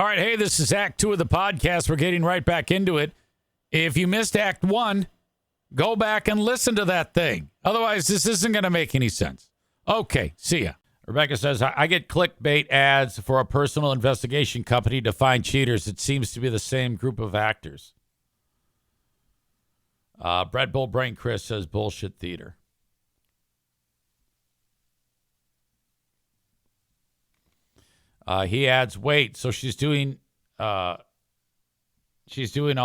right, hey, this is Act 2 of the podcast. We're getting right back into it. If you missed Act 1, go back and listen to that thing. Otherwise, this isn't going to make any sense. Okay, see ya. Rebecca says, I get clickbait ads for a personal investigation company to find cheaters. It seems to be the same group of actors. Brad Bull Brain Chris says, bullshit theater. He adds, wait, so she's doing all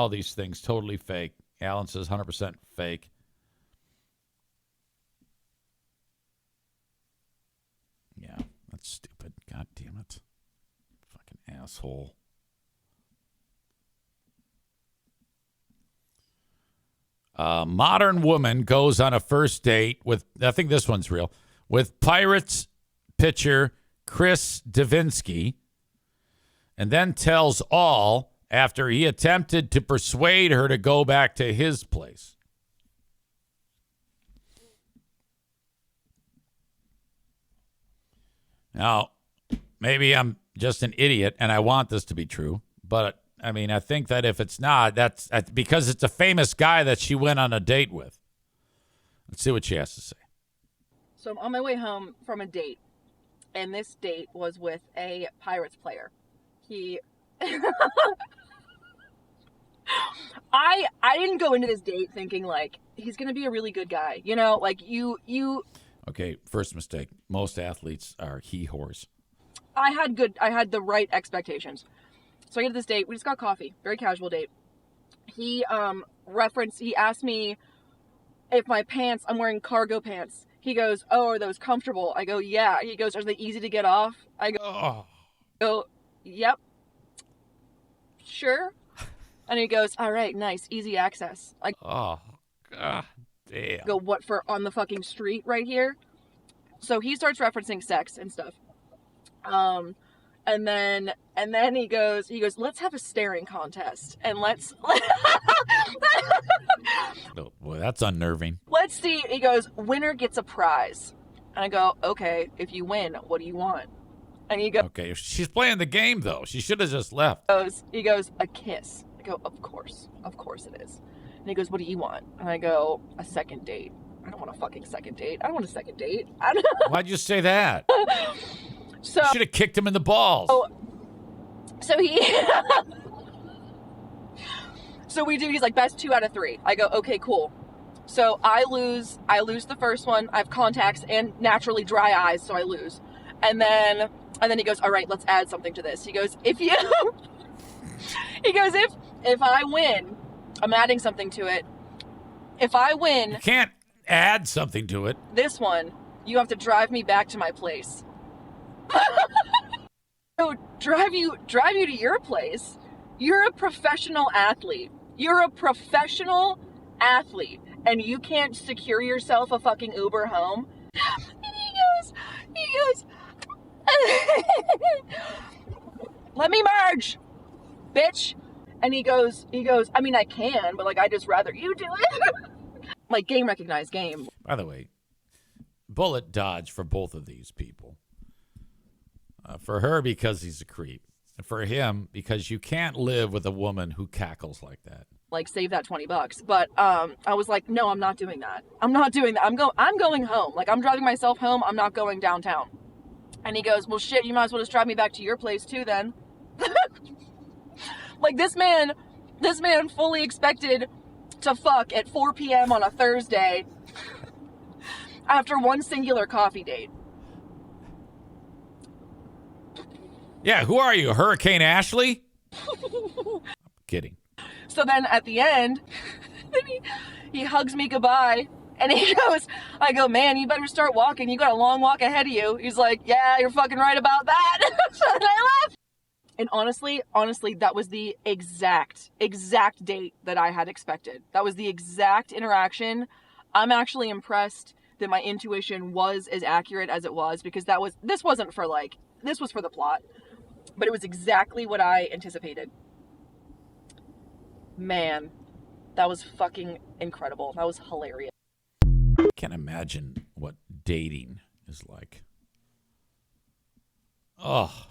these things totally fake. Alan says 100% fake. Yeah, that's stupid. God damn it. Fucking asshole. Modern woman goes on a first date with, I think this one's real, with Pirates pitcher Chris Davinsky, and then tells all after he attempted to persuade her to go back to his place. Now, maybe I'm just an idiot and I want this to be true, but I mean, I think that if it's not, that's because it's a famous guy that she went on a date with. Let's see what she has to say. So I'm on my way home from a date, and this date was with a Pirates player. I didn't go into this date thinking like he's gonna be a really good guy, you know, like you. Okay, first mistake. Most athletes are he-whores. I had the right expectations. So I get to this date. We just got coffee. Very casual date. He asked me if my pants, I'm wearing cargo pants. He goes, oh, are those comfortable? I go, yeah. He goes, are they easy to get off? I go, yep. Sure. And he goes, all right, nice, easy access. Oh, God damn. Go, what, for on the fucking street right here? So he starts referencing sex and stuff. And then he goes, let's have a staring contest and let's Oh, boy, that's unnerving. Let's see. He goes, winner gets a prize. And I go, okay, if you win, what do you want? And he goes, okay, she's playing the game though. She should have just left. He goes, a kiss. I go, of course it is. And he goes, what do you want? And I go, a second date. I don't want a fucking second date. I don't want a second date. Why'd you say that? So you should have kicked him in the balls. So we do. He's like, best 2 out of 3. I go, okay, cool. So I lose the first one. I have contacts and naturally dry eyes, so I lose. And then he goes, all right, let's add something to this. He goes, if I win, I'm adding something to it. If I win, you can't add something to it. This one, you have to drive me back to my place. So drive you to your place. You're a professional athlete. And you can't secure yourself a fucking Uber home. And he goes, let me merge, bitch. And he goes, I mean, I can, but like, I just rather you do it. Like, game recognized game. By the way, bullet dodge for both of these people. For her, because he's a creep. And for him, because you can't live with a woman who cackles like that. Like, save that $20. But I was like, no, I'm not doing that. I'm going home. Like, I'm driving myself home. I'm not going downtown. And he goes, well, shit, you might as well just drive me back to your place too then. Like, this man fully expected to fuck at 4 p.m. on a Thursday after one singular coffee date. Yeah, who are you, Hurricane Ashley? I'm kidding. So then at the end, he hugs me goodbye, and I go, man, you better start walking. You got a long walk ahead of you. He's like, yeah, you're fucking right about that. So then I left. And honestly, that was the exact date that I had expected. That was the exact interaction. I'm actually impressed that my intuition was as accurate as it was, because this was for the plot, but it was exactly what I anticipated. Man, that was fucking incredible. That was hilarious. I can't imagine what dating is like. Oh.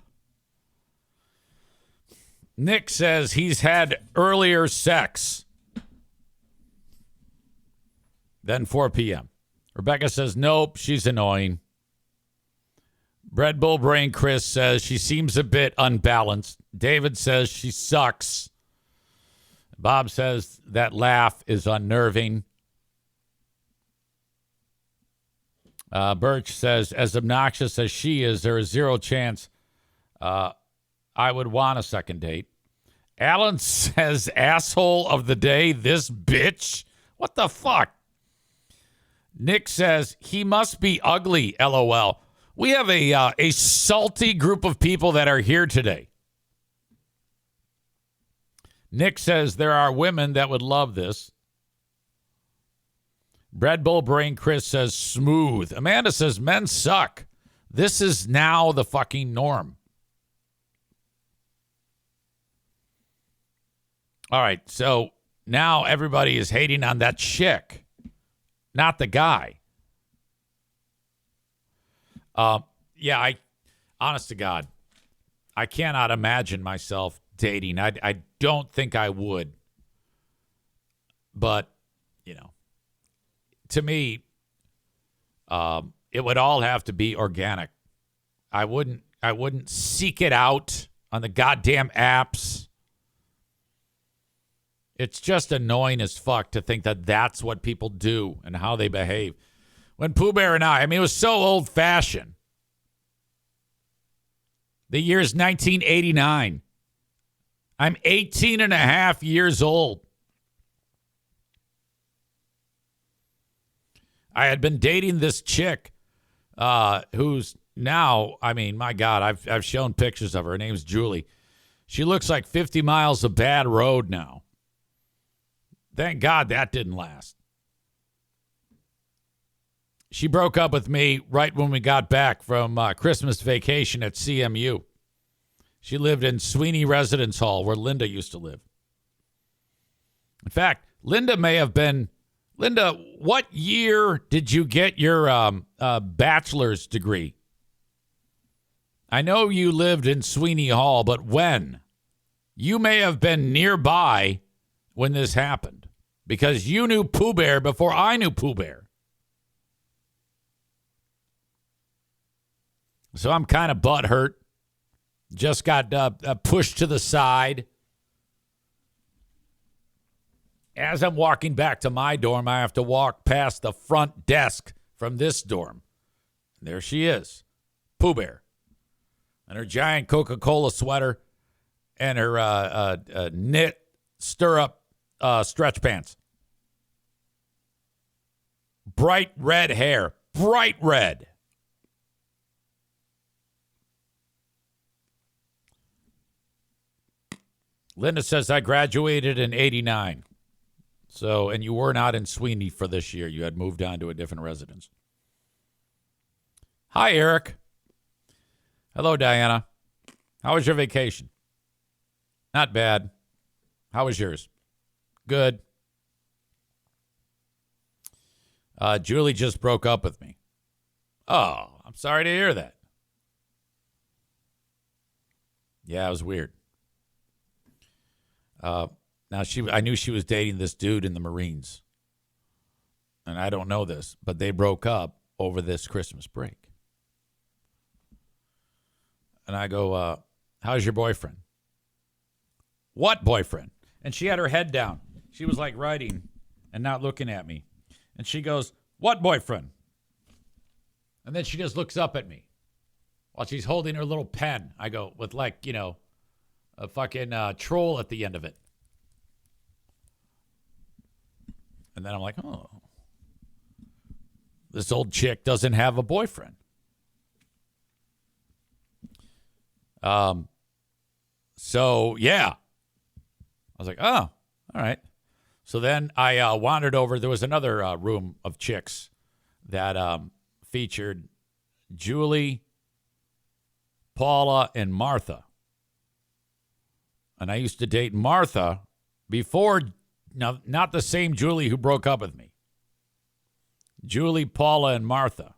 Nick says he's had earlier sex than 4 p.m. Rebecca says, nope, she's annoying. Bread Bull Brain Chris says she seems a bit unbalanced. David says she sucks. Bob says that laugh is unnerving. Birch says, as obnoxious as she is, there is zero chance I would want a second date. Alan says, asshole of the day, this bitch. What the fuck? Nick says, he must be ugly, LOL. We have a salty group of people that are here today. Nick says there are women that would love this. Bread Bull Brain Chris says smooth. Amanda says men suck. This is now the fucking norm. All right, so now everybody is hating on that chick, not the guy. Yeah, honest to God, I cannot imagine myself dating. I don't think I would. But, you know, to me, it would all have to be organic. I wouldn't seek it out on the goddamn apps. It's just annoying as fuck to think that that's what people do and how they behave. When Pooh Bear and I mean, it was so old-fashioned. The year is 1989. I'm 18 and a half years old. I had been dating this chick who's now, I mean, my God, I've shown pictures of her. Her name's Julie. She looks like 50 miles of bad road now. Thank God that didn't last. She broke up with me right when we got back from Christmas vacation at CMU. She lived in Sweeney Residence Hall, where Linda used to live. In fact, Linda, what year did you get your bachelor's degree? I know you lived in Sweeney Hall, but when? You may have been nearby when this happened, because you knew Pooh Bear before I knew Pooh Bear. So I'm kind of butthurt. Just got pushed to the side. As I'm walking back to my dorm, I have to walk past the front desk from this dorm. There she is, Pooh Bear, and her giant Coca-Cola sweater and her knit stirrup stretch pants. Bright red hair, bright red. Linda says, I graduated in 89. So, and you were not in Sweeney for this year. You had moved on to a different residence. Hi, Eric. Hello, Diana. How was your vacation? Not bad. How was yours? Good. Julie just broke up with me. Oh, I'm sorry to hear that. Yeah, it was weird. Now, I knew she was dating this dude in the Marines. And I don't know this, but they broke up over this Christmas break. And I go, how's your boyfriend? What boyfriend? And she had her head down. She was like writing and not looking at me. And she goes, what boyfriend? And then she just looks up at me while she's holding her little pen. I go, with like, you know, a fucking troll at the end of it. And then I'm like, oh, this old chick doesn't have a boyfriend. So, yeah. I was like, oh, all right. So then I wandered over. There was another room of chicks that featured Julie, Paula, and Martha. And I used to date Martha before, now, not the same Julie who broke up with me. Julie, Paula, and Martha.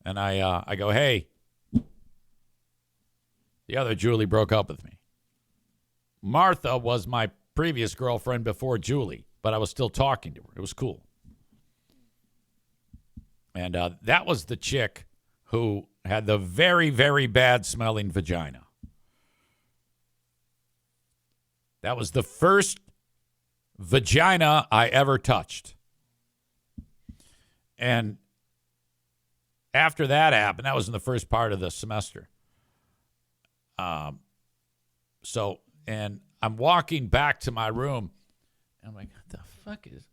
And I go, hey, the other Julie broke up with me. Martha was my previous girlfriend before Julie, but I was still talking to her. It was cool. And that was the chick who had the very, very bad smelling vagina. That was the first vagina I ever touched. And after that happened, that was in the first part of the semester. And I'm walking back to my room, and I'm like, what the fuck is...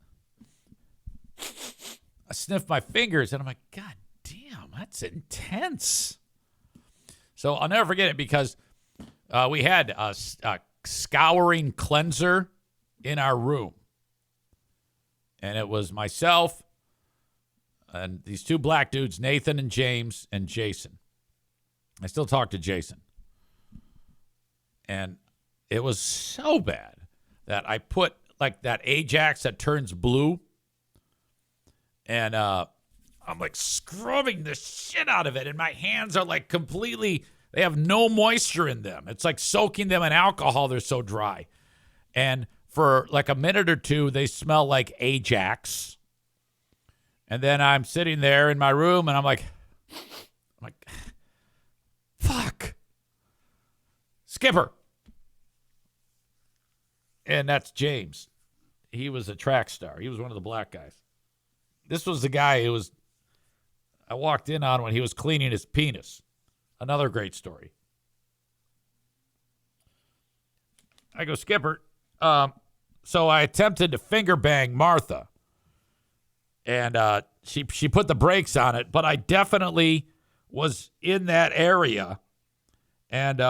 I sniff my fingers, and I'm like, God damn, that's intense. So I'll never forget it because we had a scouring cleanser in our room. And it was myself and these two black dudes, Nathan and James and Jason. I still talk to Jason. And it was so bad that I put like that Ajax that turns blue. And I'm like scrubbing the shit out of it. And my hands are like completely, they have no moisture in them. It's like soaking them in alcohol. They're so dry. And for like a minute or two, they smell like Ajax. And then I'm sitting there in my room and I'm like, fuck. Skipper. And that's James. He was a track star. He was one of the black guys. This was the guy who was, I walked in on when he was cleaning his penis. Another great story. I go, Skipper. So I attempted to finger bang Martha. And she put the brakes on it, but I definitely was in that area. And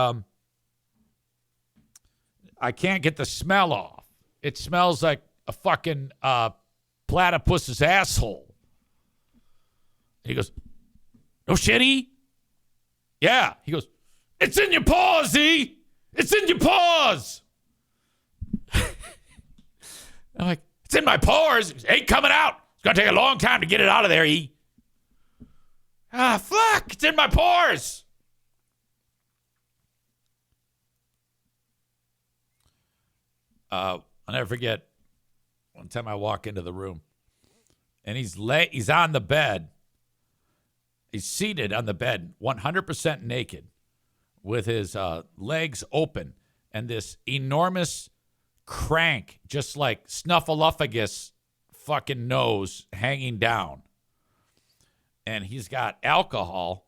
I can't get the smell off. It smells like a fucking platypus's asshole. And he goes, no shitty? Yeah. He goes, it's in your paws, E. It's in your paws. I'm like, it's in my pores. It ain't coming out. It's going to take a long time to get it out of there, E. Ah, fuck. It's in my pores. I'll never forget one time I walk into the room and he's on the bed. He's seated on the bed, 100% naked, with his legs open and this enormous crank, just like snuffleupagus fucking nose hanging down. And he's got alcohol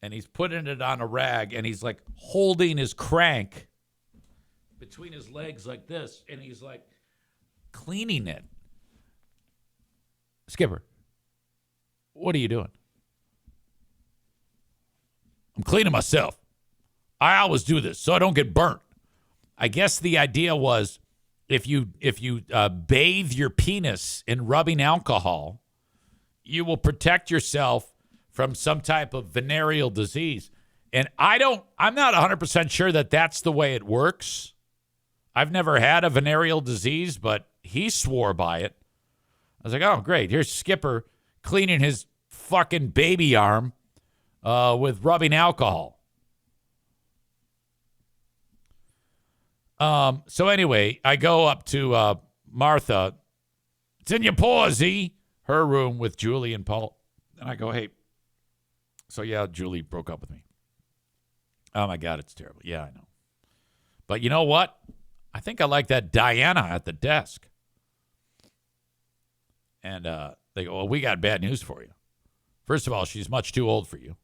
and he's putting it on a rag and he's like holding his crank between his legs like this, and he's like cleaning it. Skipper, what are you doing? I'm cleaning myself. I always do this so I don't get burnt. I guess the idea was if you bathe your penis in rubbing alcohol, you will protect yourself from some type of venereal disease. And I'm not 100% sure that that's the way it works. I've never had a venereal disease, but he swore by it. I was like, oh, great. Here's Skipper cleaning his fucking baby arm with rubbing alcohol. So anyway, I go up to Martha. It's in your paws, Z. Her room with Julie and Paul. And I go, hey. So, yeah, Julie broke up with me. Oh, my God, it's terrible. Yeah, I know. But you know what? I think I like that Diana at the desk. And they go, well, we got bad news for you. First of all, she's much too old for you.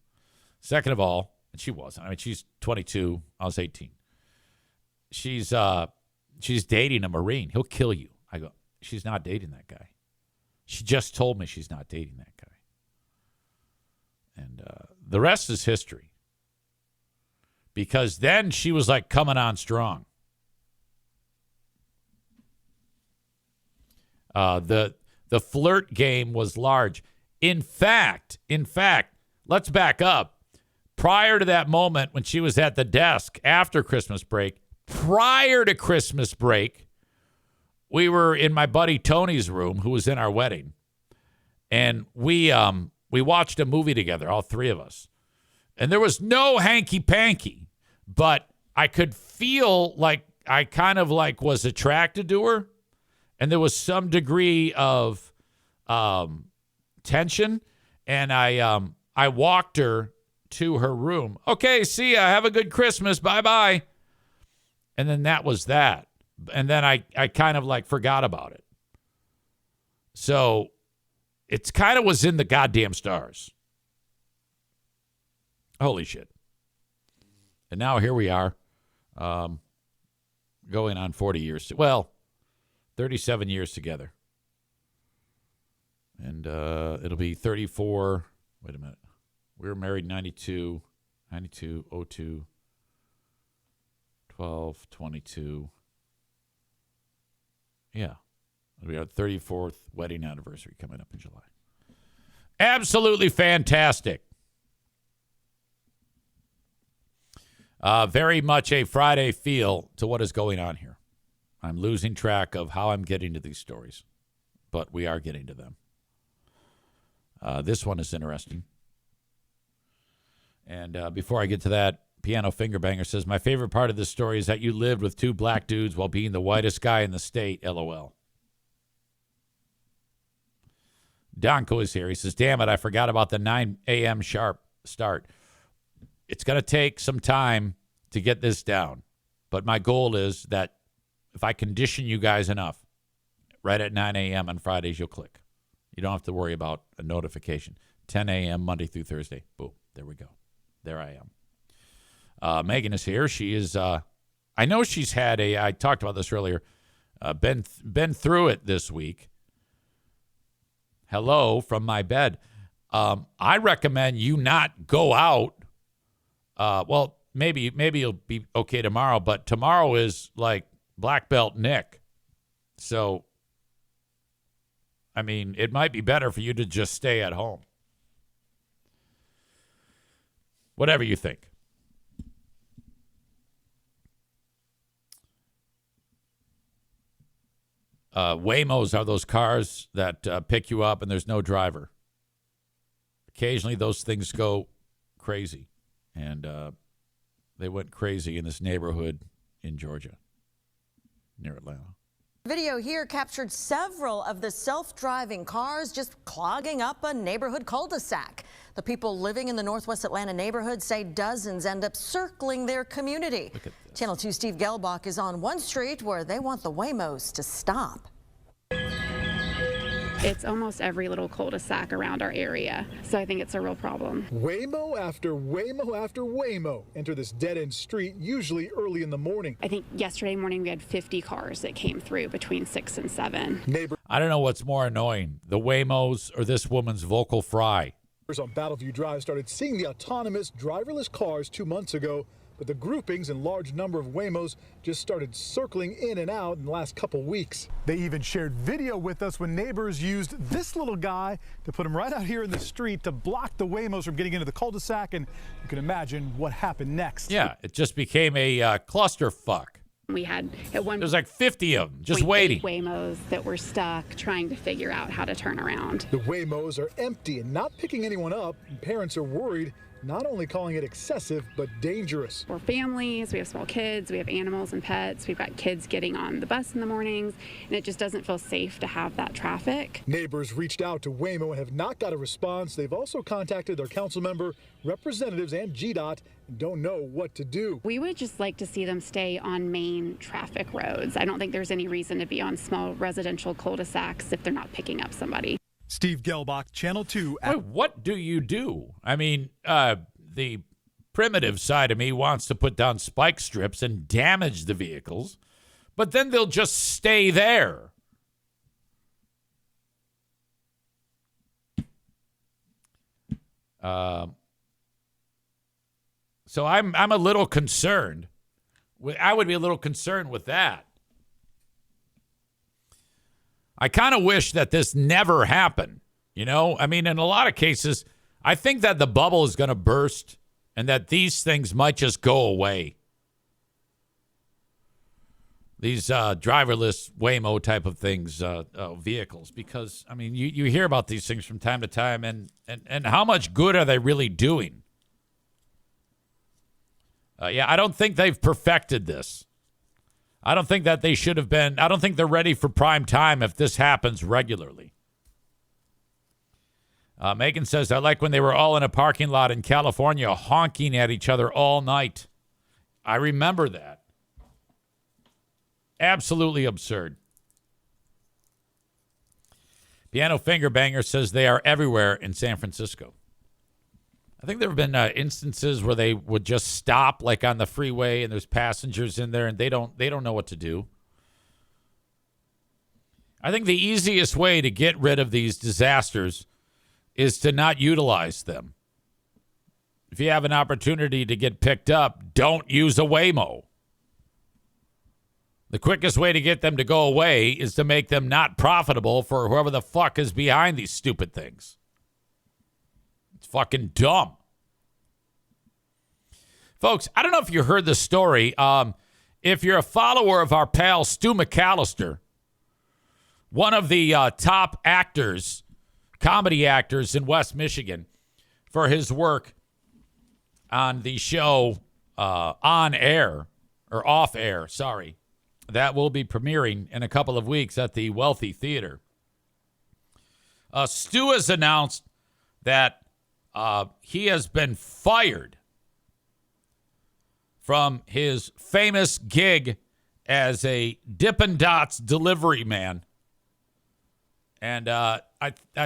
Second of all, and she wasn't. I mean, she's 22. I was 18. She's dating a Marine. He'll kill you. I go, she's not dating that guy. She just told me she's not dating that guy. And the rest is history. Because then she was like coming on strong. The flirt game was large. In fact, let's back up. Prior to that moment when she was at the desk after Christmas break, prior to Christmas break, we were in my buddy Tony's room, who was in our wedding, and we watched a movie together, all three of us. And there was no hanky-panky, but I could feel like I kind of like was attracted to her, and there was some degree of tension, and I walked her to her room. Okay, see ya. Have a good Christmas. Bye-bye. And then that was that. And then I kind of like forgot about it. So it's kind of was in the goddamn stars. Holy shit. And now here we are, going on 40 years. 37 years together. And it'll be 34. Wait a minute. We were married 92, 02, 12, 22. Yeah. It'll be our 34th wedding anniversary coming up in July. Absolutely fantastic. Very much a Friday feel to what is going on here. I'm losing track of how I'm getting to these stories, but we are getting to them. This one is interesting. And before I get to that, Piano Fingerbanger says, my favorite part of this story is that you lived with two black dudes while being the whitest guy in the state, LOL. Donko is here. He says, damn it, I forgot about the 9 a.m. sharp start. It's going to take some time to get this down. But my goal is that if I condition you guys enough, right at 9 a.m. on Fridays, you'll click. You don't have to worry about a notification. 10 a.m. Monday through Thursday. Boom. There we go. There I am. Megan is here. She is, I know she's had I talked about this earlier, been through it this week. Hello from my bed. I recommend you not go out. Maybe you'll be okay tomorrow, but tomorrow is like black belt Nick. So, I mean, it might be better for you to just stay at home. Whatever you think. Waymos are those cars that pick you up and there's no driver. Occasionally those things go crazy. And they went crazy in this neighborhood in Georgia, near Atlanta. Video here captured several of the self-driving cars just clogging up a neighborhood cul-de-sac. The people living in the Northwest Atlanta neighborhood say dozens end up circling their community. Channel 2 Steve Gelbach is on one street where they want the Waymos to stop. It's almost every little cul-de-sac around our area, so I think it's a real problem. Waymo after Waymo after Waymo enter this dead-end street, usually early in the morning. I think yesterday morning we had 50 cars that came through between 6 and 7. I don't know what's more annoying, the Waymos or this woman's vocal fry. On Battleview Drive started seeing the autonomous driverless cars 2 months ago, but the groupings and large number of Waymos just started circling in and out in the last couple weeks. They even shared video with us when neighbors used this little guy to put him right out here in the street to block the Waymos from getting into the cul-de-sac, and you can imagine what happened next. Yeah, it just became a clusterfuck. We had at one There's like 50 of them just waiting. Waymos that were stuck trying to figure out how to turn around. The Waymos are empty and not picking anyone up, and parents are worried, not only calling it excessive, but dangerous. We're families, we have small kids, we have animals and pets, we've got kids getting on the bus in the mornings, and it just doesn't feel safe to have that traffic. Neighbors reached out to Waymo and have not got a response. They've also contacted their council member, representatives, and GDOT, and don't know what to do. We would just like to see them stay on main traffic roads. I don't think there's any reason to be on small residential cul-de-sacs if they're not picking up somebody. Steve Gelbach, Channel 2. Wait, what do you do? I mean, the primitive side of me wants to put down spike strips and damage the vehicles, but then they'll just stay there. So I'm a little concerned. I would be a little concerned with that. I kind of wish that this never happened. You know, I mean, in a lot of cases, I think that the bubble is going to burst and that these things might just go away. These driverless Waymo type of things, vehicles, because, I mean, you hear about these things from time to time, and how much good are they really doing? I don't think they've perfected this. I don't think that they should have been. I don't think they're ready for prime time if this happens regularly. Megan says, I like when they were all in a parking lot in California honking at each other all night. I remember that. Absolutely absurd. Piano Finger Banger says they are everywhere in San Francisco. I think there have been instances where they would just stop, like on the freeway, and there's passengers in there, and they don't know what to do. I think the easiest way to get rid of these disasters is to not utilize them. If you have an opportunity to get picked up, don't use a Waymo. The quickest way to get them to go away is to make them not profitable for whoever the fuck is behind these stupid things. It's fucking dumb. Folks, I don't know if you heard the story. If you're a follower of our pal Stu McAllister, one of the top actors, comedy actors in West Michigan, for his work on the show On Air, or Off Air, sorry, that will be premiering in a couple of weeks at the Wealthy Theater. Stu has announced that he has been fired from his famous gig as a Dippin' Dots delivery man. And I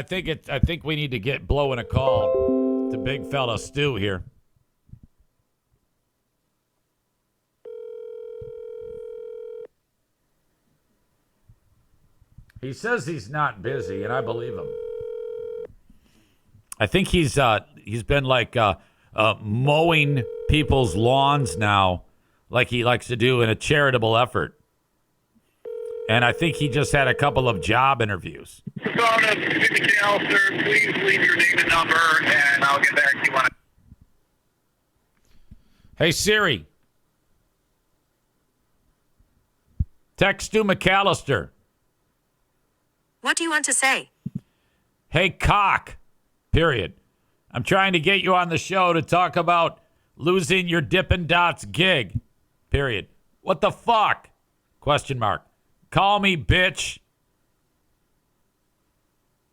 think we need to get blowing a call to big fella Stu here. He says he's not busy, and I believe him. I think he's been like mowing people's lawns now, like he likes to do in a charitable effort. And I think he just had a couple of job interviews. Phone of McAllister, please leave your name and number, and I'll get back to you on it. Hey, Siri. Text Stu McAllister. What do you want to say? Hey, cock. Period. I'm trying to get you on the show to talk about losing your Dippin' Dots gig. Period. What the fuck? Question mark. Call me, bitch.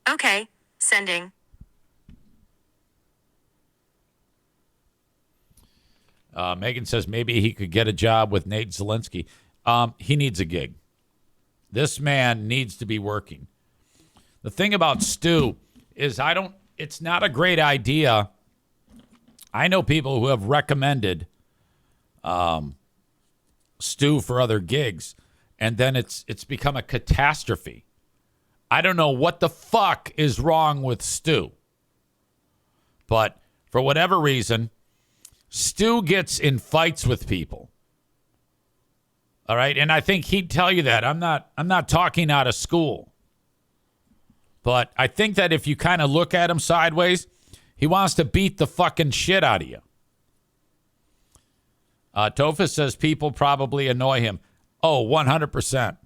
Okay, sending. Megan says maybe he could get a job with Nate Zelinsky. He needs a gig. This man needs to be working. The thing about Stu is it's not a great idea. I know people who have recommended Stu for other gigs, and then it's become a catastrophe. I don't know what the fuck is wrong with Stu. But for whatever reason, Stu gets in fights with people. All right? And I think he'd tell you that. I'm not talking out of school. But I think that if you kind of look at him sideways, he wants to beat the fucking shit out of you. Tofa says people probably annoy him. Oh, 100%.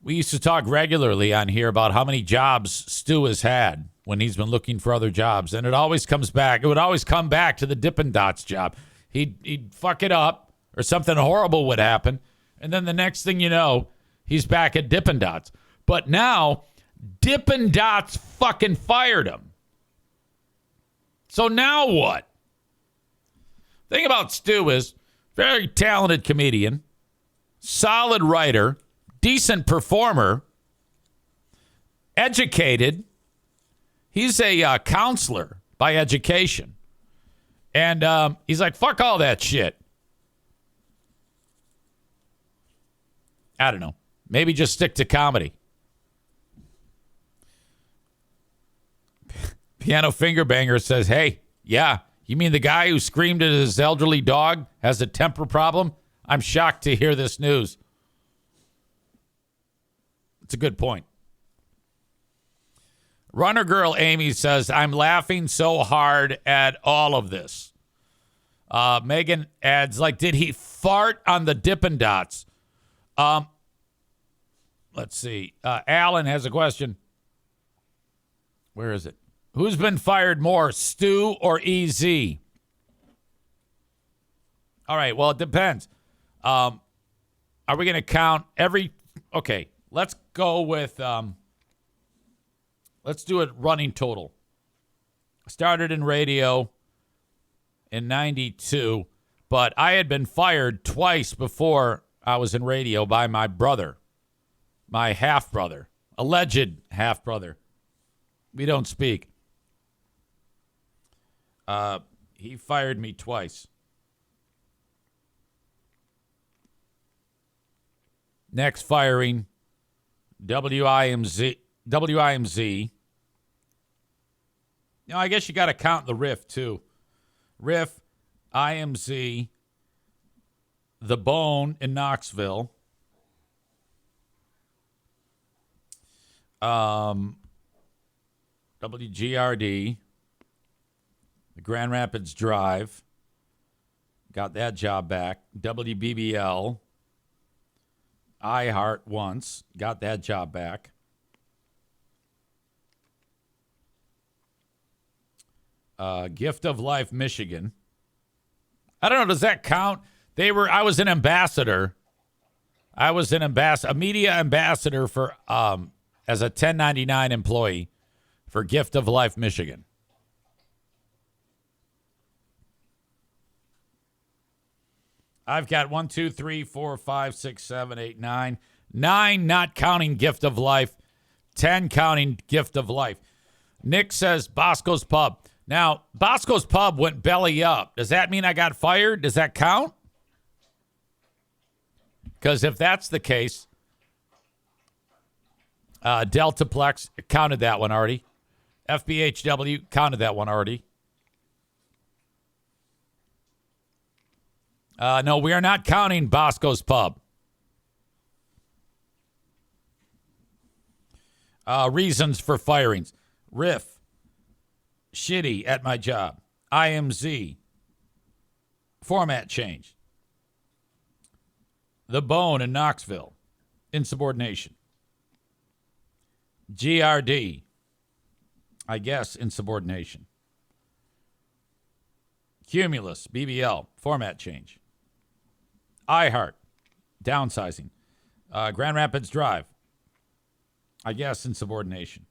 We used to talk regularly on here about how many jobs Stu has had when he's been looking for other jobs. And it always comes back. It would always come back to the Dippin' Dots job. He'd fuck it up or something horrible would happen. And then the next thing you know, he's back at Dippin' Dots. But now, Dippin' Dots fucking fired him. So now what? Thing about Stu is, very talented comedian, solid writer, decent performer, educated. He's a counselor by education. And he's like, fuck all that shit. I don't know. Maybe just stick to comedy. Piano Finger Banger says, hey, yeah, you mean the guy who screamed at his elderly dog has a temper problem? I'm shocked to hear this news. It's a good point. Runner Girl Amy says, I'm laughing so hard at all of this. Megan adds, like, did he fart on the Dippin' Dots? Let's see. Alan has a question. Where is it? Who's been fired more, Stu or EZ? All right, well, it depends. Are we going to count every... Okay, let's go with... let's do it running total. Started in radio in 92, but I had been fired twice before I was in radio by my brother, my half-brother, alleged half-brother. We don't speak. He fired me twice. Next firing, WIMZ. Now, I guess you got to count the Riff, too. Riff, IMZ, The Bone in Knoxville, WGRD, the Grand Rapids Drive, got that job back, WBBL, iHeart once, got that job back. Gift of Life, Michigan. I don't know. Does that count? I was an ambassador. I was a media ambassador for, as a 1099 employee for Gift of Life, Michigan. I've got 1, 2, 3, 4, 5, 6, 7, 8, 9. 9 not counting Gift of Life. 10 counting Gift of Life. Nick says Bosco's Pub. Now, Bosco's Pub went belly up. Does that mean I got fired? Does that count? Because if that's the case, Deltaplex counted that one already. FBHW counted that one already. No, we are not counting Bosco's Pub. Reasons for firings. Riff. Shitty at my job. IMZ. Format change. The Bone in Knoxville. Insubordination. GRD. I guess insubordination. Cumulus. BBL. Format change. iHeart. Downsizing. Grand Rapids Drive. I guess insubordination.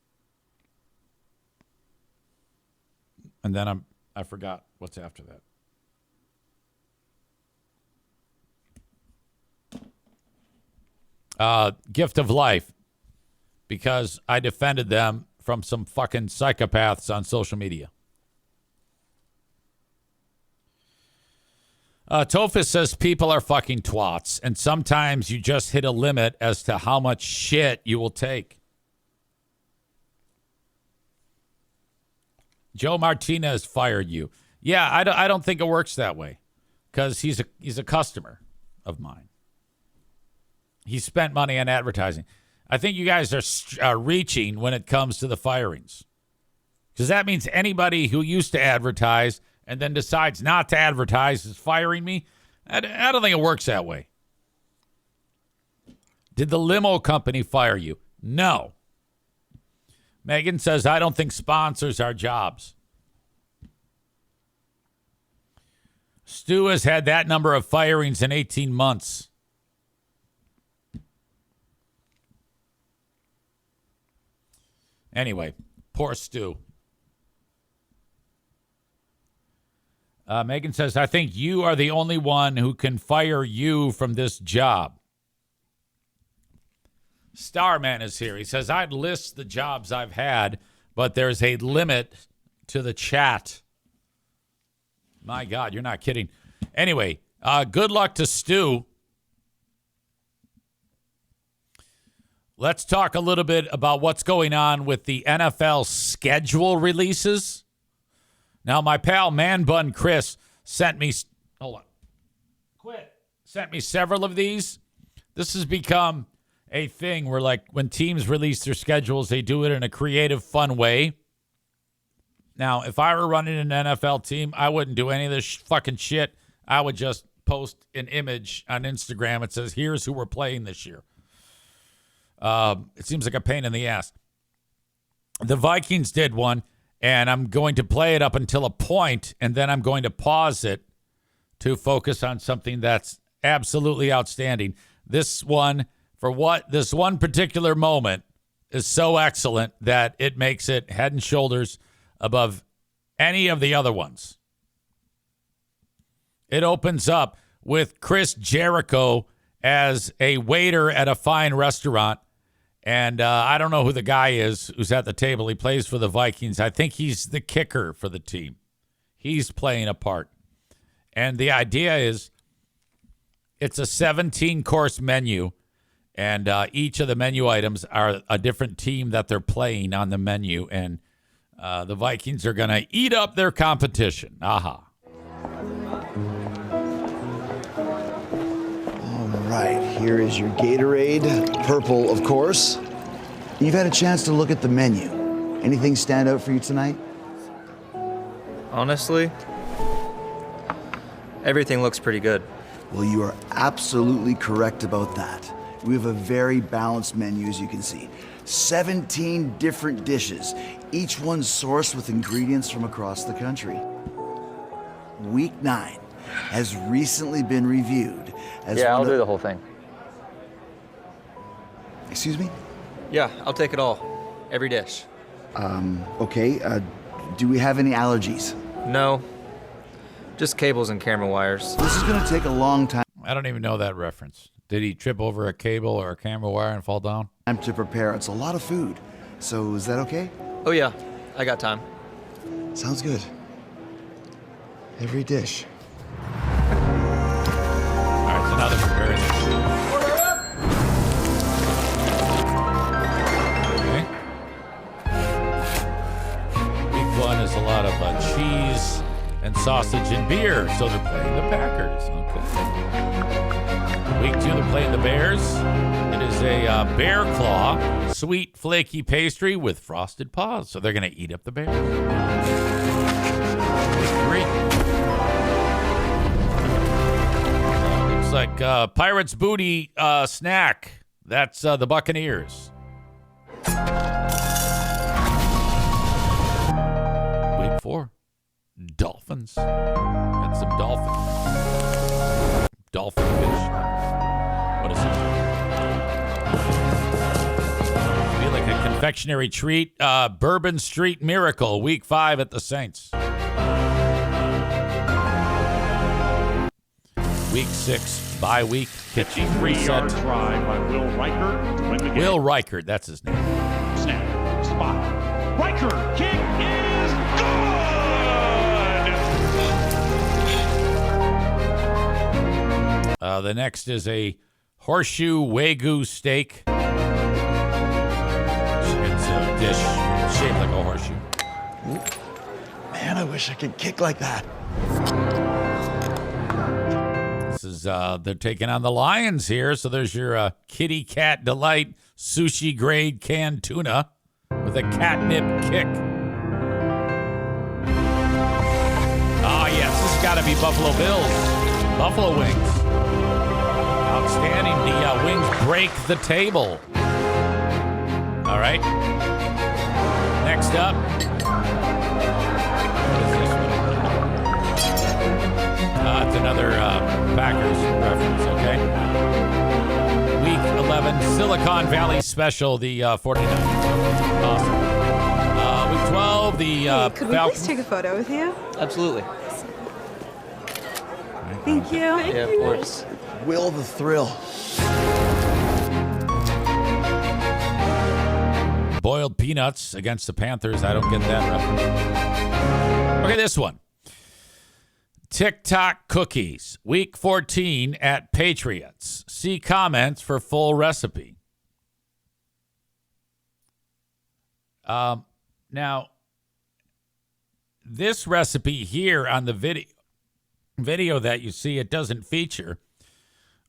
And then I forgot what's after that. Gift of Life, because I defended them from some fucking psychopaths on social media. Tophus says people are fucking twats, and sometimes you just hit a limit as to how much shit you will take. Joe Martinez fired you. Yeah, I don't think it works that way, because he's a customer of mine. He spent money on advertising. I think you guys are reaching when it comes to the firings, because that means anybody who used to advertise and then decides not to advertise is firing me. I don't think it works that way. Did the limo company fire you? No. Megan says, I don't think sponsors are jobs. Stu has had that number of firings in 18 months. Anyway, poor Stu. Megan says, I think you are the only one who can fire you from this job. Starman is here. He says, I'd list the jobs I've had, but there's a limit to the chat. My God, you're not kidding. Anyway, good luck to Stu. Let's talk a little bit about what's going on with the NFL schedule releases. Now, my pal Man Bun Chris sent me... Hold on. Quit. Sent me several of these. This has become a thing where, like, when teams release their schedules, they do it in a creative, fun way. Now, if I were running an NFL team, I wouldn't do any of this fucking shit. I would just post an image on Instagram that says, here's who we're playing this year. It seems like a pain in the ass. The Vikings did one, and I'm going to play it up until a point, and then I'm going to pause it to focus on something that's absolutely outstanding. this one particular moment is so excellent that it makes it head and shoulders above any of the other ones. It opens up with Chris Jericho as a waiter at a fine restaurant. And I don't know who the guy is who's at the table. He plays for the Vikings. I think he's the kicker for the team. He's playing a part. And the idea is it's a 17-course menu. And each of the menu items are a different team that they're playing on the menu. And the Vikings are going to eat up their competition. Aha. All right, here is your Gatorade, purple, of course. You've had a chance to look at the menu. Anything stand out for you tonight? Honestly, everything looks pretty good. Well, you are absolutely correct about that. We have a very balanced menu, as you can see. 17 different dishes, each one sourced with ingredients from across the country. Week 9 has recently been reviewed as I'll do the whole thing. Excuse me? Yeah, I'll take it all. Every dish. Okay. Do we have any allergies? No. Just cables and camera wires. This is going to take a long time I don't even know that reference. Did he trip over a cable or a camera wire and fall down? to prepare. It's a lot of food. So is that okay? Oh yeah, I got time. Sounds good. Every dish. All right, so now they're preparing the food. Okay. Week 1 is a lot of cheese and sausage and beer, so they're playing the Packers. Okay. Week 2, they're playing the Bears. It is a bear claw, sweet, flaky pastry with frosted paws, so they're going to eat up the Bears. Week 3. Looks like Pirates Booty snack. That's the Buccaneers. Week 4. Dolphins. Got some dolphin fish. What is it? Be like a confectionery treat. Bourbon Street Miracle. Week 5 at the Saints. Week 6 bye week. Kitchen reset. Try by Will Reichert to win the game. Will Reichert. That's his name. Snap. Spot. Reichert. Kick is good. The next is a horseshoe Wagyu steak. It's a dish shaped like a horseshoe. Man, I wish I could kick like that. This is they're taking on the Lions here, so there's your Kitty Cat Delight sushi grade canned tuna with a catnip kick. Ah, yes, this has got to be Buffalo Bills. Buffalo wings. Outstanding. The wings break the table. All right. Next up. What is this one? It's another Packers reference, okay? Week 11, Silicon Valley Special, the 49ers. Awesome. Week 12, the could we please take a photo with you? Absolutely. Thank you. Yeah, of course. Will the thrill. Boiled peanuts against the Panthers. I don't get that reference. Okay, this one. TikTok cookies. Week 14 at Patriots. See comments for full recipe. Now, this recipe here on the video that you see, it doesn't feature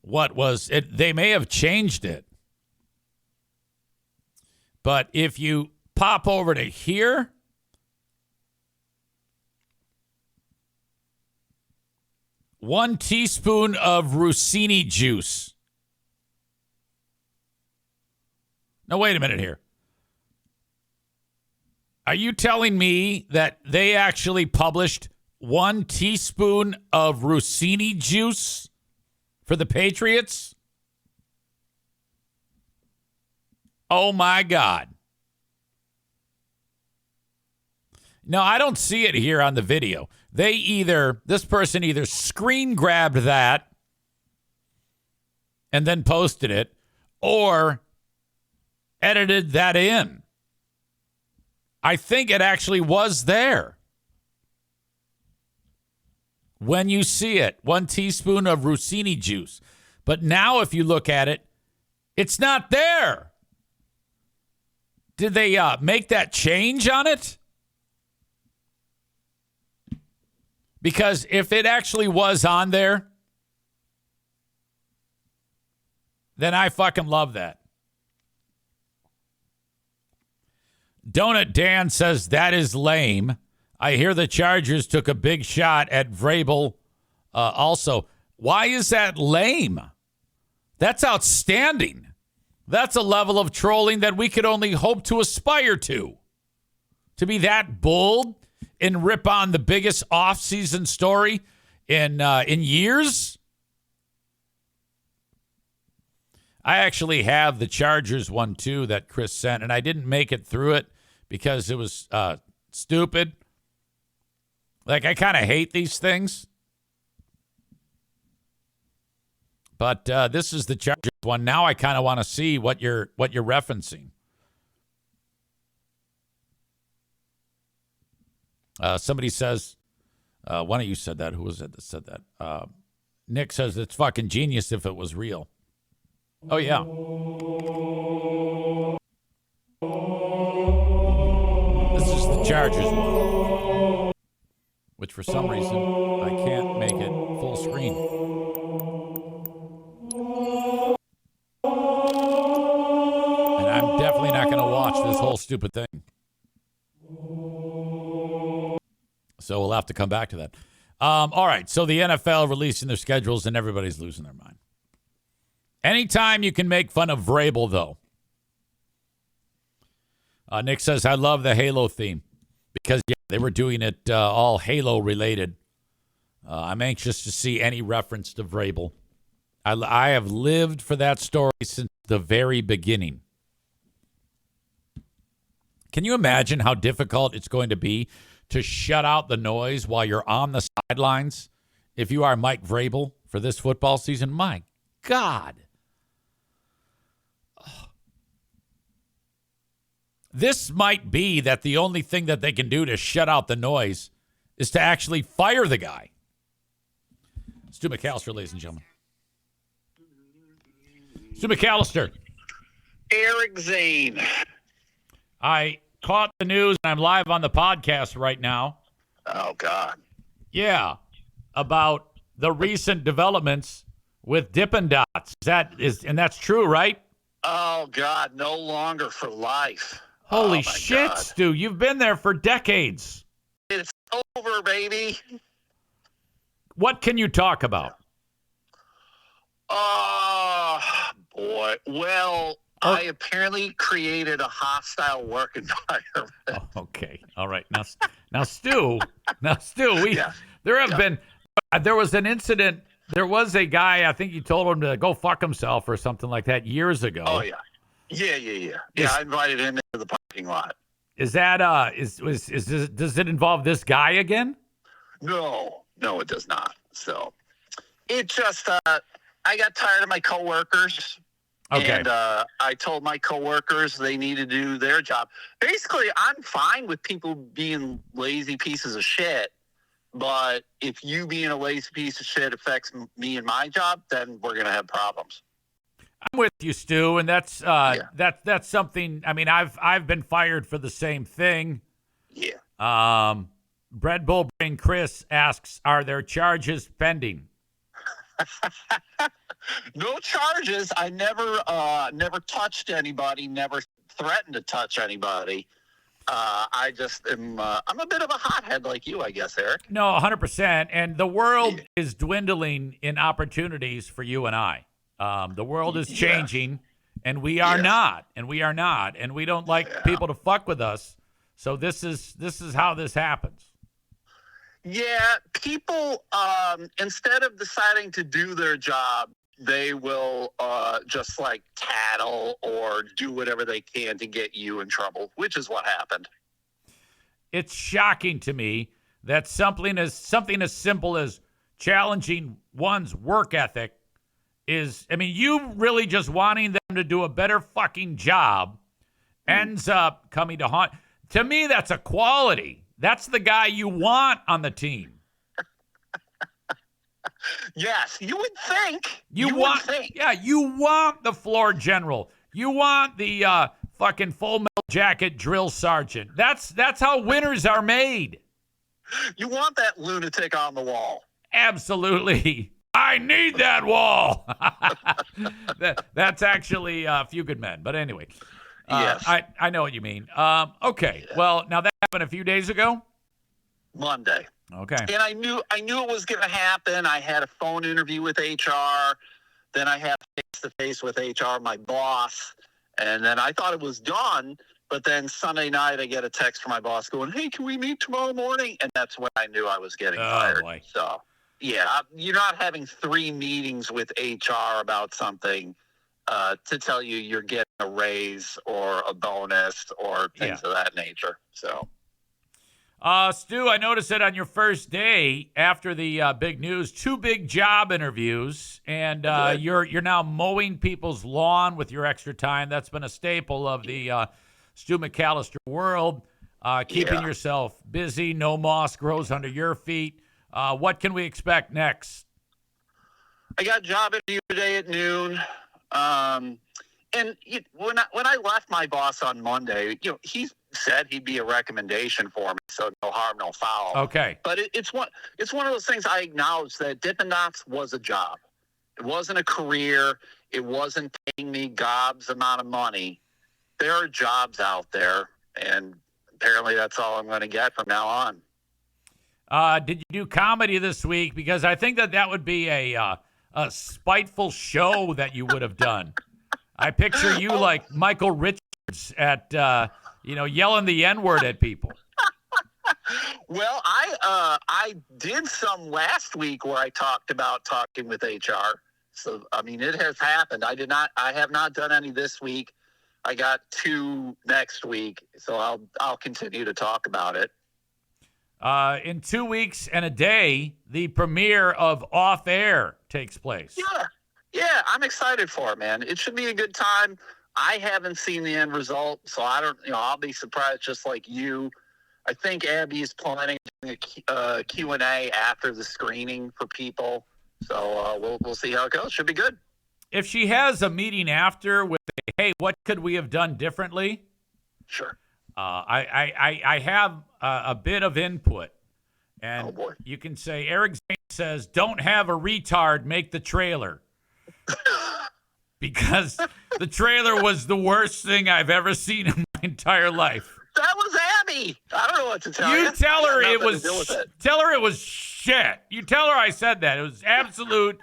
what was it. They may have changed it. But if you pop over to here, one teaspoon of Rossini juice. Now, wait a minute here. Are you telling me that they actually published 1 teaspoon of Rossini juice for the Patriots? Oh, my God. No, I don't see it here on the video. This person either screen grabbed that and then posted it, or edited that in. I think it actually was there. When you see it, 1 teaspoon of Rossini juice. But now if you look at it, it's not there. Did they make that change on it? Because if it actually was on there, then I fucking love that. Donut Dan says that is lame. I hear the Chargers took a big shot at Vrabel also. Why is that lame? That's outstanding. That's a level of trolling that we could only hope to aspire to. To be that bold and rip on the biggest off-season story in years. I actually have the Chargers one, too, that Chris sent, and I didn't make it through it because it was stupid. Like, I kind of hate these things. But this is the Chargers one. Now I kind of want to see what you're referencing. Somebody says, one of you said that. Who was it that said that? Nick says it's fucking genius if it was real. Oh, yeah. This is the Chargers one, which for some reason I can't make it full screen. And I'm definitely not going to watch this whole stupid thing. So we'll have to come back to that. All right, so the NFL releasing their schedules and everybody's losing their mind. Anytime you can make fun of Vrabel, though. Nick says, I love the Halo theme because, yeah, they were doing it all Halo-related. I'm anxious to see any reference to Vrabel. I have lived for that story since the very beginning. Can you imagine how difficult it's going to be to shut out the noise while you're on the sidelines if you are Mike Vrabel for this football season? My God. This might be that the only thing that they can do to shut out the noise is to actually fire the guy. Stu McAllister, ladies and gentlemen. Stu McAllister. Eric Zane. I caught the news, and I'm live on the podcast right now. Oh, God. Yeah, about the recent developments with Dippin' Dots. And that's true, right? Oh, God, no longer for life. Holy shit, God. Stu, you've been there for decades. It's over, baby. What can you talk about? Oh, boy. Well, I apparently created a hostile work environment. Oh, okay. All right. Now, Stu, there was an incident. There was a guy, I think you told him to go fuck himself or something like that years ago. Oh, yeah. Yeah, I invited him into the parking lot. Is that does it involve this guy again? No, it does not. So it just I got tired of my coworkers. Okay. And I told my coworkers they need to do their job. Basically, I'm fine with people being lazy pieces of shit, but if you being a lazy piece of shit affects me and my job, then we're gonna have problems. I'm with you, Stu, and that's something. I mean, I've been fired for the same thing. Yeah. Bread Bull Brain Chris asks, are there charges pending? No charges. I never touched anybody. Never threatened to touch anybody. I just am. I'm a bit of a hothead like you, I guess, Eric. No, 100%. And the world is dwindling in opportunities for you and I. The world is changing, and we are not, and we don't like people to fuck with us. So this is how this happens. Yeah, people instead of deciding to do their job, they will just like tattle or do whatever they can to get you in trouble, which is what happened. It's shocking to me that something as simple as challenging one's work ethic is, I mean, you really just wanting them to do a better fucking job ends up coming to haunt. To me, that's a quality. That's the guy you want on the team. Yes, you would think. You want the floor general. You want the fucking full metal jacket drill sergeant. That's how winners are made. You want that lunatic on the wall. Absolutely. I need that wall. That's actually A Few Good Men. But anyway, yes. I know what you mean. Okay. Yeah. Well, now that happened a few days ago? Monday. Okay. And I knew it was going to happen. I had a phone interview with HR. Then I had face-to-face with HR, my boss. And then I thought it was done. But then Sunday night, I get a text from my boss going, "Hey, can we meet tomorrow morning?" And that's when I knew I was getting fired. Boy. So, yeah, you're not having 3 meetings with HR about something to tell you you're getting a raise or a bonus or things of that nature. So, Stu, I noticed that on your first day after the big news, 2 big job interviews, and you're now mowing people's lawn with your extra time. That's been a staple of the Stu McAllister world, keeping yourself busy. No moss grows under your feet. What can we expect next? I got a job interview today at noon. And when I left my boss on Monday, he said he'd be a recommendation for me, so no harm, no foul. Okay. But it's one of those things I acknowledge that Dippin' Dots was a job. It wasn't a career. It wasn't paying me gobs amount of money. There are jobs out there, and apparently that's all I'm going to get from now on. Did you do comedy this week? Because I think that would be a spiteful show that you would have done. I picture you like Michael Richards at, yelling the N-word at people. Well, I did some last week where I talked about talking with HR. So, I mean, it has happened. I have not done any this week. I got 2 next week, so I'll continue to talk about it. In 2 weeks and a day, the premiere of Off Air takes place. Yeah, I'm excited for it, man. It should be a good time. I haven't seen the end result, so I don't. I'll be surprised, just like you. I think Abby is planning a Q&A after the screening for people, so we'll see how it goes. Should be good. If she has a meeting after with, hey, what could we have done differently? Sure. I have a bit of input, and you can say, Eric Zane says, don't have a retard make the trailer. Because the trailer was the worst thing I've ever seen in my entire life. That was Abby. I don't know what to tell you. You tell her it was shit. You tell her I said that. It was absolute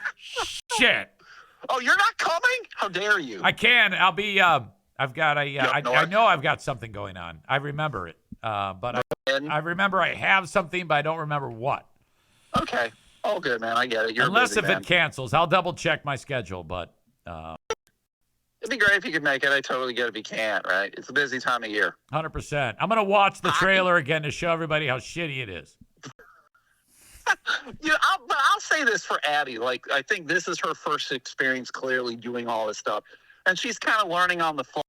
shit. Oh, you're not coming? How dare you? I can. I'll be. I've got a. I know I've got something going on. I remember it. But I remember I have something, but I don't remember what. Okay. Oh, good, man. I get it. You're Unless busy, if man. it cancels, I'll double check my schedule. But it'd be great if you could make it. I totally get it if you can't. Right? It's a busy time of year. 100%. I'm gonna watch the trailer again to show everybody how shitty it is. I'll say this for Abby. Like, I think this is her first experience clearly doing all this stuff, and she's kind of learning on the fly.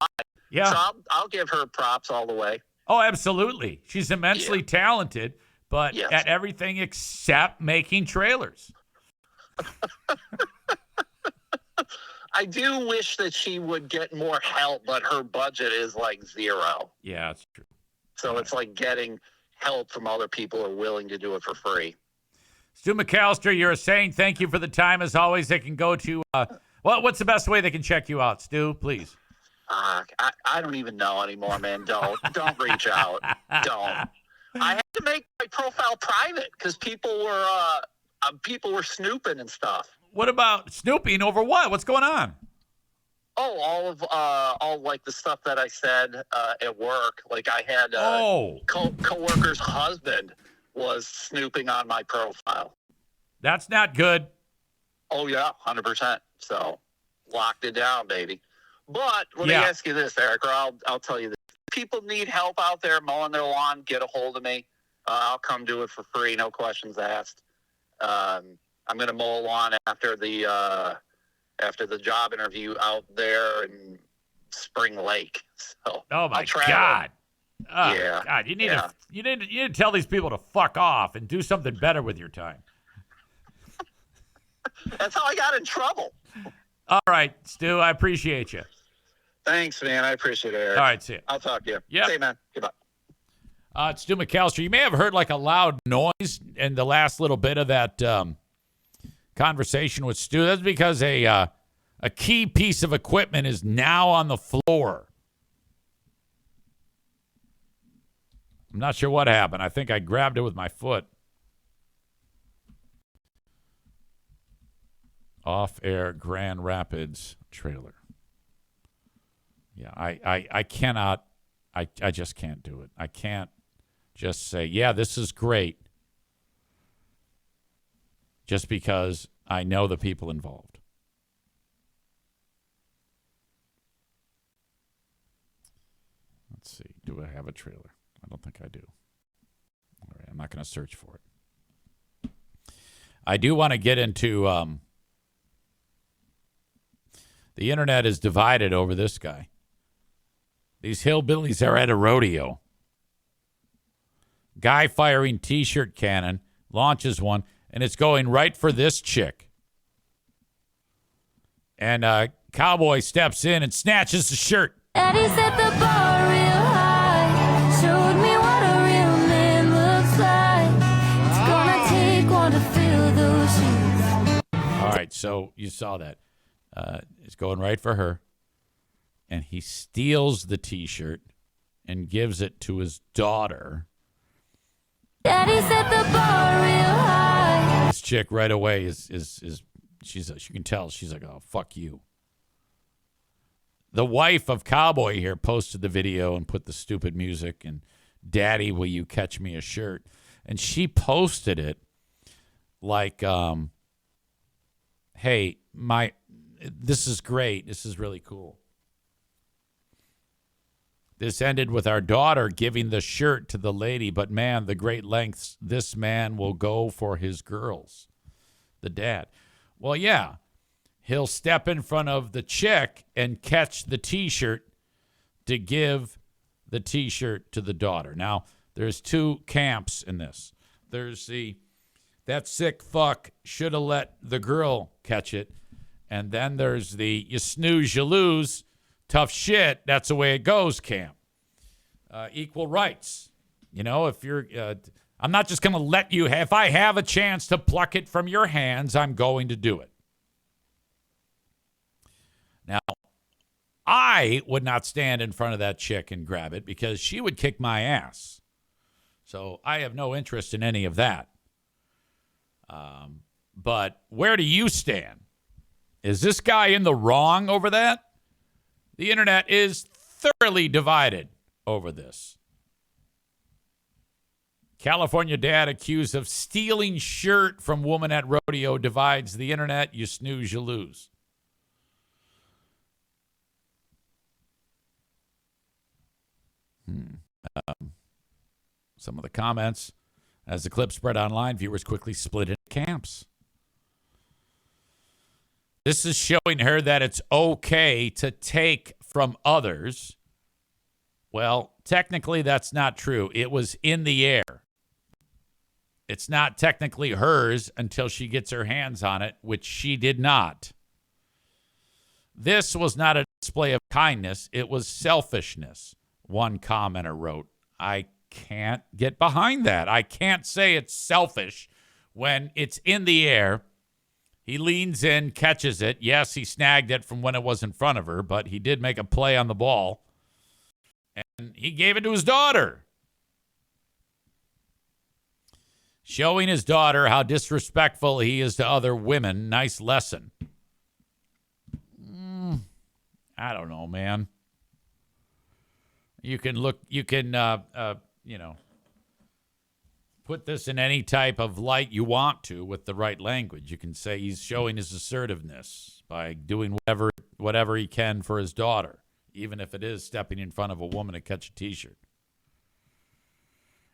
Yeah. So I'll give her props all the way. Oh, absolutely. She's immensely talented, but at everything except making trailers. I do wish that she would get more help, but her budget is like 0. Yeah, that's true. So it's like getting help from other people who are willing to do it for free. Stu McAllister, you're a saint. Thank you for the time. As always, they can go to, what's the best way they can check you out, Stu, please? I don't even know anymore, man. Don't reach out. Don't. I had to make my profile private because people were snooping and stuff. What about snooping over what? What's going on? Oh, all like the stuff that I said at work. Like I had coworker's husband was snooping on my profile. That's not good. Oh yeah, 100%. So locked it down, baby. But let me ask you this, Eric, or I'll tell you this. If people need help out there mowing their lawn, get a hold of me. I'll come do it for free, no questions asked. I'm going to mow a lawn after the job interview out there in Spring Lake. So oh my God. Oh, yeah. God, you need to tell these people to fuck off and do something better with your time. That's how I got in trouble. All right, Stu, I appreciate you. Thanks, man. I appreciate it, Eric. All right, see you. I'll talk to you. Yeah. See you, man. Goodbye. It's Stu McAllister. You may have heard like a loud noise in the last little bit of that conversation with Stu. That's because a key piece of equipment is now on the floor. I'm not sure what happened. I think I grabbed it with my foot. Off-air Grand Rapids trailer. Yeah, I cannot. I just can't do it. I can't just say, yeah, this is great, just because I know the people involved. Let's see. Do I have a trailer? I don't think I do. All right, I'm not going to search for it. I do want to get into the internet is divided over this guy. These hillbillies are at a rodeo. Guy firing T-shirt cannon, launches one, and it's going right for this chick. And cowboy steps in and snatches the shirt. Eddie set the bar real high, showed me what a real man looks like. It's gonna take one to fill those shoes. All right, so you saw that. It's going right for her. And he steals the T-shirt and gives it to his daughter. Daddy set the bar real high. This chick right away is you can tell she's like, oh, fuck you. The wife of Cowboy here posted the video and put the stupid music and Daddy, will you catch me a shirt? And she posted it like, hey, this is great. This is really cool. This ended with our daughter giving the shirt to the lady, but man, the great lengths this man will go for his girls. The dad. Well, yeah, he'll step in front of the chick and catch the T-shirt to give the T-shirt to the daughter. Now, there's two camps in this. There's that sick fuck should have let the girl catch it. And then there's the you snooze, you lose. Tough shit, that's the way it goes, camp. Equal rights. You know, if you're, I'm not just going to let you, if I have a chance to pluck it from your hands, I'm going to do it. Now, I would not stand in front of that chick and grab it because she would kick my ass. So I have no interest in any of that. But where do you stand? Is this guy in the wrong over that? The internet is thoroughly divided over this. California dad accused of stealing shirt from woman at rodeo divides the internet. You snooze, you lose. Some of the comments. As the clip spread online, viewers quickly split into camps. This is showing her that it's okay to take from others. Well, technically, that's not true. It was in the air. It's not technically hers until she gets her hands on it, which she did not. This was not a display of kindness. It was selfishness, one commenter wrote. I can't get behind that. I can't say it's selfish when it's in the air. He leans in, catches it. Yes, he snagged it from when it was in front of her, but he did make a play on the ball. And he gave it to his daughter. Showing his daughter how disrespectful he is to other women. Nice lesson. I don't know, man. You can put this in any type of light you want to with the right language. You can say he's showing his assertiveness by doing whatever he can for his daughter, even if it is stepping in front of a woman to catch a T-shirt.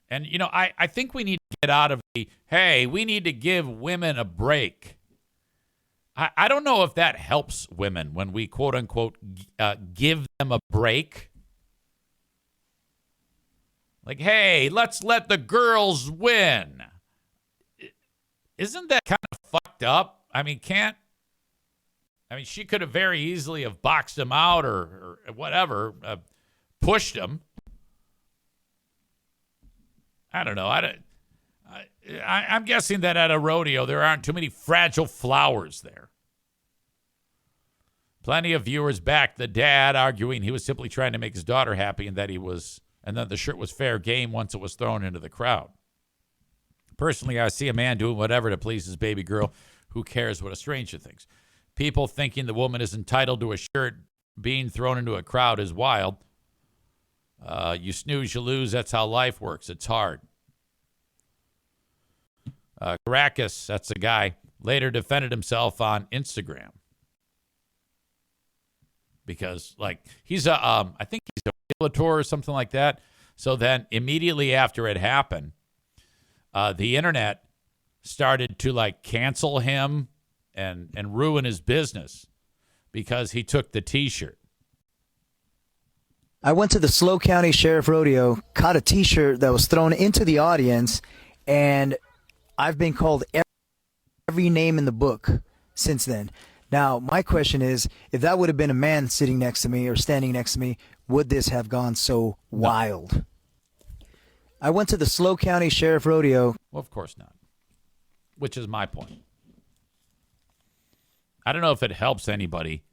And, I think we need to get out of hey, we need to give women a break. I don't know if that helps women when we, quote unquote, give them a break. Like, hey, let's let the girls win. Isn't that kind of fucked up? She could have very easily have boxed him out or whatever, pushed him. I don't know. I'm guessing that at a rodeo, there aren't too many fragile flowers there. Plenty of viewers backed the dad, arguing he was simply trying to make his daughter happy and that the shirt was fair game once it was thrown into the crowd. Personally, I see a man doing whatever to please his baby girl. Who cares what a stranger thinks? People thinking the woman is entitled to a shirt being thrown into a crowd is wild. You snooze, you lose. That's how life works. It's hard. Caracas, that's a guy, later defended himself on Instagram. Because, he's I think he's a realtor or something like that. So then immediately after it happened, the internet started to, cancel him and ruin his business because he took the T-shirt. I went to the SLO County Sheriff Rodeo, caught a T-shirt that was thrown into the audience, and I've been called every name in the book since then. Now, my question is, if that would have been a man sitting next to me or standing next to me, would this have gone so wild? I went to the SLO County Sheriff Rodeo. Well, of course not. Which is my point. I don't know if it helps anybody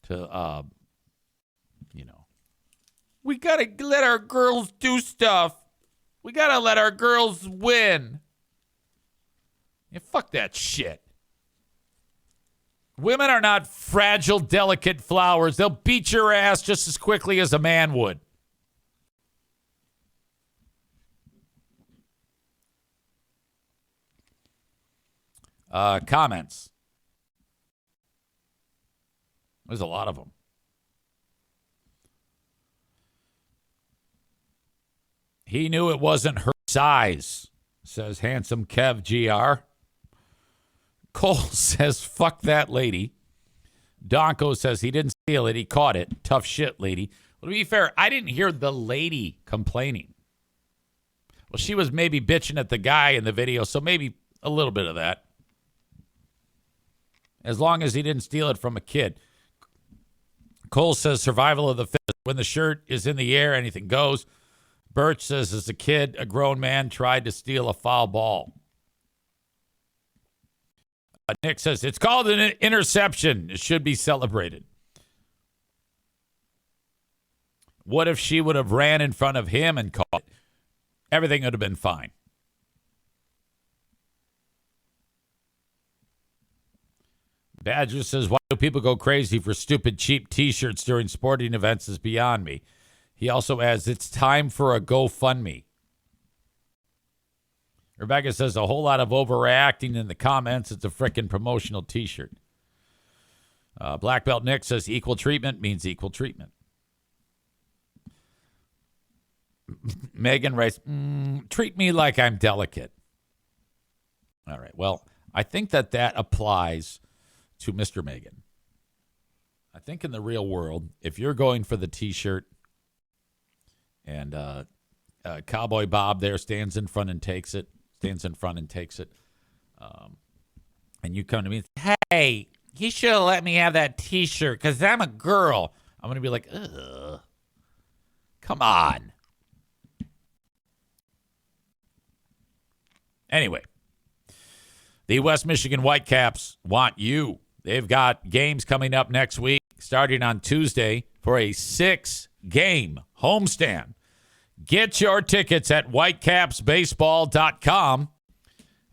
to, we got to let our girls do stuff. We got to let our girls win. Yeah, fuck that shit. Women are not fragile, delicate flowers. They'll beat your ass just as quickly as a man would. Comments. There's a lot of them. He knew it wasn't her size, says handsome Kev GR. Cole says, fuck that lady. Donko says he didn't steal it. He caught it. Tough shit, lady. Well, to be fair, I didn't hear the lady complaining. Well, she was maybe bitching at the guy in the video, so maybe a little bit of that. As long as he didn't steal it from a kid. Cole says survival of the fittest. When the shirt is in the air, anything goes. Birch says as a kid, a grown man tried to steal a foul ball. Nick says, it's called an interception. It should be celebrated. What if she would have ran in front of him and caught it? Everything would have been fine. Badger says, why do people go crazy for stupid, cheap T-shirts during sporting events is beyond me. He also adds, it's time for a GoFundMe. Rebecca says, a whole lot of overreacting in the comments. It's a frickin' promotional T-shirt. Black Belt Nick says, equal treatment means equal treatment. Megan writes, treat me like I'm delicate. All right, well, I think that applies to Mr. Megan. I think in the real world, if you're going for the T-shirt and Cowboy Bob there stands in front and takes it, and you come to me and say, hey, he should have let me have that T-shirt because I'm a girl. I'm going to be like, ugh, come on. Anyway, the West Michigan Whitecaps want you. They've got games coming up next week, starting on Tuesday, for a 6-game homestand. Get your tickets at whitecapsbaseball.com.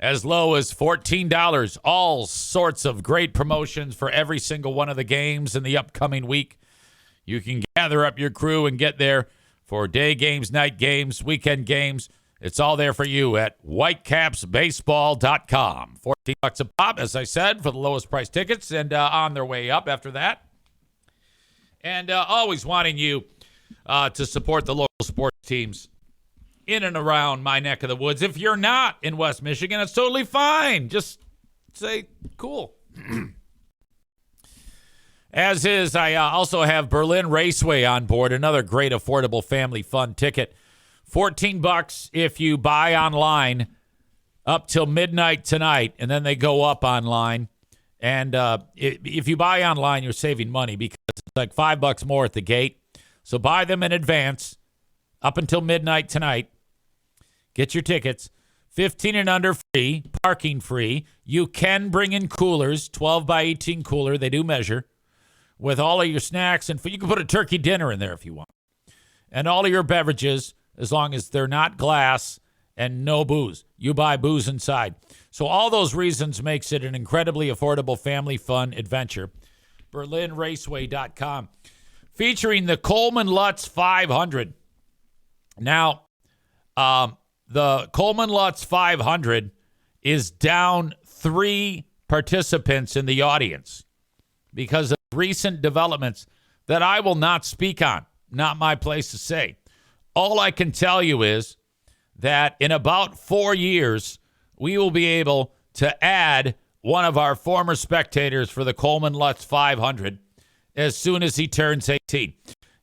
As low as $14. All sorts of great promotions for every single one of the games in the upcoming week. You can gather up your crew and get there for day games, night games, weekend games, It's all there for you at whitecapsbaseball.com. $14 a pop, as I said, for the lowest price tickets, and on their way up after that. And always wanting you to support the local sports teams in and around my neck of the woods. If you're not in West Michigan, it's totally fine. Just say, cool. As is, I also have Berlin Raceway on board, another great affordable family fun ticket. $14 if you buy online up till midnight tonight, and then they go up online. And if you buy online, you're saving money because it's like $5 more at the gate. So buy them in advance up until midnight tonight. Get your tickets. 15 and under free, parking free. You can bring in coolers, 12 by 18 cooler. They do measure with all of your snacks and food. You can put a turkey dinner in there if you want. And all of your beverages, as long as they're not glass and no booze. You buy booze inside. So all those reasons makes it an incredibly affordable family fun adventure. BerlinRaceway.com. Featuring the Coleman Lutz 500. Now, the Coleman Lutz 500 is down 3 participants in the audience because of recent developments that I will not speak on. Not my place to say. All I can tell you is that in about 4 years, we will be able to add one of our former spectators for the Coleman Lutz 500 as soon as he turns 18.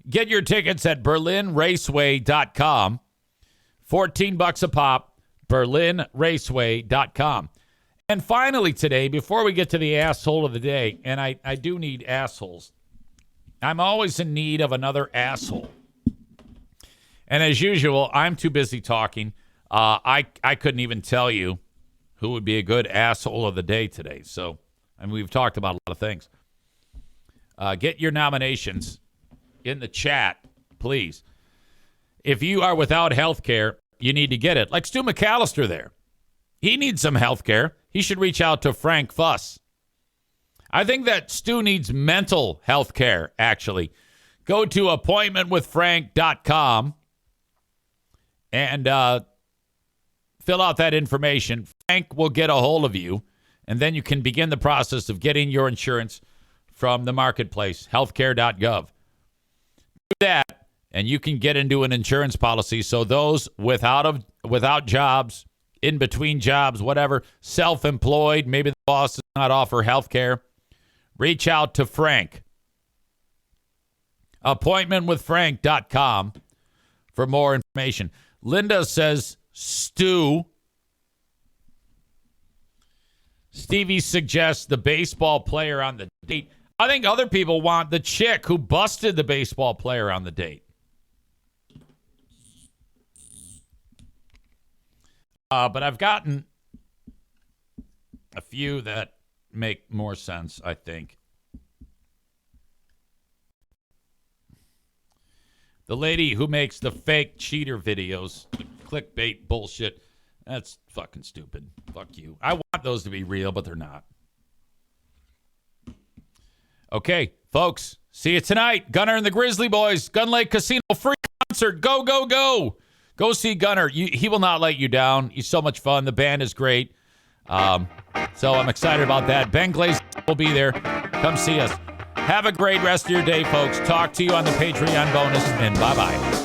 Get your tickets at BerlinRaceway.com. $14 a pop, BerlinRaceway.com. And finally today, before we get to the asshole of the day, and I do need assholes. I'm always in need of another asshole. And as usual, I'm too busy talking. I couldn't even tell you who would be a good asshole of the day today. So, we've talked about a lot of things. Get your nominations in the chat, please. If you are without health care, you need to get it. Like Stu McAllister there. He needs some health care. He should reach out to Frank Fuss. I think that Stu needs mental health care, actually. Go to appointmentwithfrank.com and fill out that information. Frank will get a hold of you, and then you can begin the process of getting your insurance from the marketplace, healthcare.gov. Do that, and you can get into an insurance policy so those without jobs, in between jobs, whatever, self-employed, maybe the boss does not offer health care, reach out to Frank. Appointmentwithfrank.com for more information. Linda says, Stu. Stevie suggests the baseball player on the date. I think other people want the chick who busted the baseball player on the date. But I've gotten a few that make more sense, I think. The lady who makes the fake cheater videos, the clickbait bullshit, that's fucking stupid. Fuck you. I want those to be real, but they're not. Okay, folks, see you tonight. Gunner and the Grizzly Boys, Gun Lake Casino, free concert. Go, go, go. Go see Gunner. He will not let you down. He's so much fun. The band is great. So I'm excited about that. Ben Glaze will be there. Come see us. Have a great rest of your day, folks. Talk to you on the Patreon bonus, and bye-bye.